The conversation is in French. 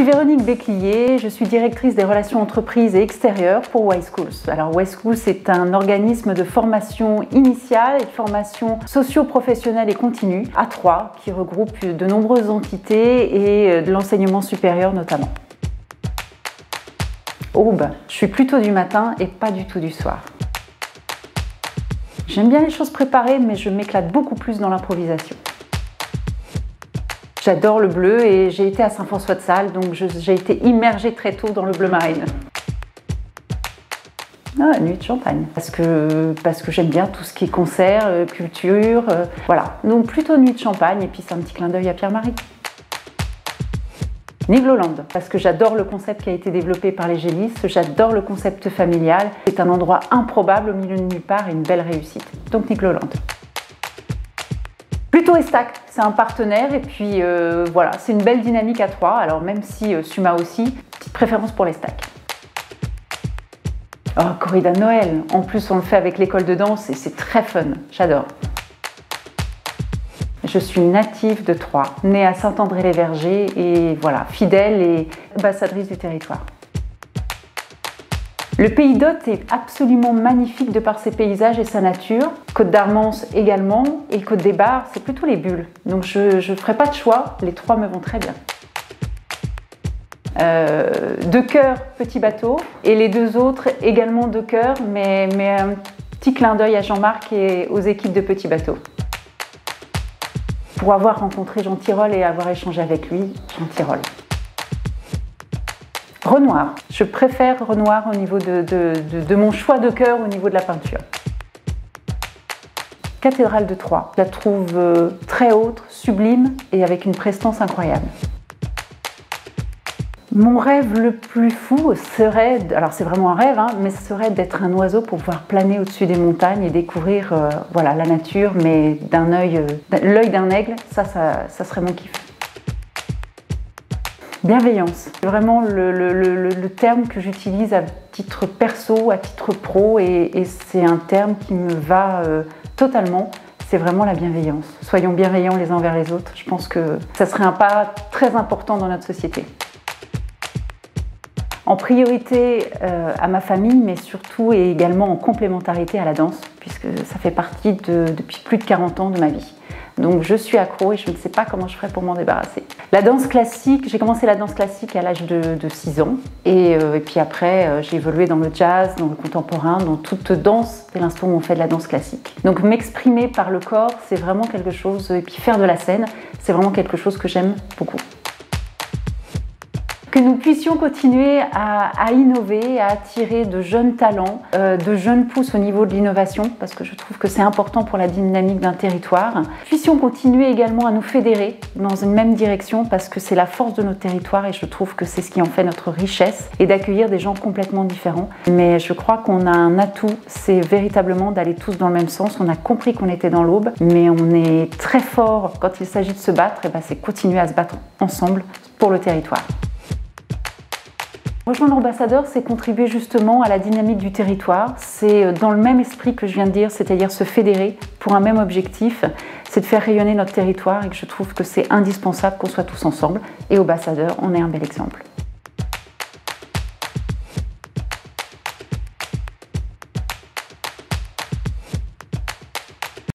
Je suis Véronique Béclier, je suis directrice des relations entreprises et extérieures pour Y-Schools. Alors Y-Schools est un organisme de formation initiale et de formation socio-professionnelle et continue à Troyes qui regroupe de nombreuses entités et de l'enseignement supérieur notamment. Aube, je suis plutôt du matin et pas du tout du soir. J'aime bien les choses préparées mais je m'éclate beaucoup plus dans l'improvisation. J'adore le bleu et j'ai été à Saint-François-de-Sales, donc j'ai été immergée très tôt dans le bleu marine. Ah, nuit de champagne, parce que j'aime bien tout ce qui est concert, culture, voilà. Donc plutôt nuit de champagne et puis c'est un petit clin d'œil à Pierre-Marie. Nigloland, parce que j'adore le concept qui a été développé par les Gélis, j'adore le concept familial. C'est un endroit improbable au milieu de nulle part et une belle réussite. Donc Nigloland. Plutôt Estac, c'est un partenaire et puis voilà, c'est une belle dynamique à Troyes. Alors même si Suma aussi, petite préférence pour l'Estac. Oh, corrida de Noël, en plus on le fait avec l'école de danse et c'est très fun, j'adore. Je suis native de Troyes, née à Saint-André-les-Vergers et voilà, fidèle et ambassadrice du territoire. Le pays d'Hôte est absolument magnifique de par ses paysages et sa nature. Côte d'Armance également et Côte des Barres, c'est plutôt les bulles. Donc je ne ferai pas de choix, les trois me vont très bien. De cœur, petit bateau et les deux autres également de cœur, mais un petit clin d'œil à Jean-Marc et aux équipes de Petit Bateau. Pour avoir rencontré Jean Tirole et avoir échangé avec lui, Jean Tirole. Renoir. Je préfère Renoir au niveau de mon choix de cœur au niveau de la peinture. Cathédrale de Troyes. Je la trouve très haute, sublime et avec une prestance incroyable. Mon rêve le plus fou serait, alors c'est vraiment un rêve, hein, mais ce serait d'être un oiseau pour pouvoir planer au-dessus des montagnes et découvrir voilà, la nature, mais l'œil d'un aigle, ça serait mon kiff. Bienveillance, c'est vraiment le terme que j'utilise à titre perso, à titre pro et c'est un terme qui me va totalement, c'est vraiment la bienveillance. Soyons bienveillants les uns envers les autres, je pense que ça serait un pas très important dans notre société. En priorité à ma famille, mais surtout et également en complémentarité à la danse, puisque ça fait partie depuis plus de 40 ans de ma vie. Donc je suis accro et je ne sais pas comment je ferai pour m'en débarrasser. La danse classique, j'ai commencé la danse classique à l'âge de 6 ans et puis après j'ai évolué dans le jazz, dans le contemporain, dans toute danse dès l'instant où on fait de la danse classique. Donc m'exprimer par le corps, c'est vraiment quelque chose, et puis faire de la scène, c'est vraiment quelque chose que j'aime beaucoup. Que nous puissions continuer à innover, à attirer de jeunes talents, de jeunes pousses au niveau de l'innovation, parce que je trouve que c'est important pour la dynamique d'un territoire. Puissions continuer également à nous fédérer dans une même direction, parce que c'est la force de notre territoire et je trouve que c'est ce qui en fait notre richesse, et d'accueillir des gens complètement différents. Mais je crois qu'on a un atout, c'est véritablement d'aller tous dans le même sens. On a compris qu'on était dans l'aube, mais on est très fort quand il s'agit de se battre, et ben c'est continuer à se battre ensemble pour le territoire. Rejoindre l'ambassadeur, c'est contribuer justement à la dynamique du territoire. C'est dans le même esprit que je viens de dire, c'est-à-dire se fédérer pour un même objectif, c'est de faire rayonner notre territoire et que je trouve que c'est indispensable qu'on soit tous ensemble. Et ambassadeur, on est un bel exemple.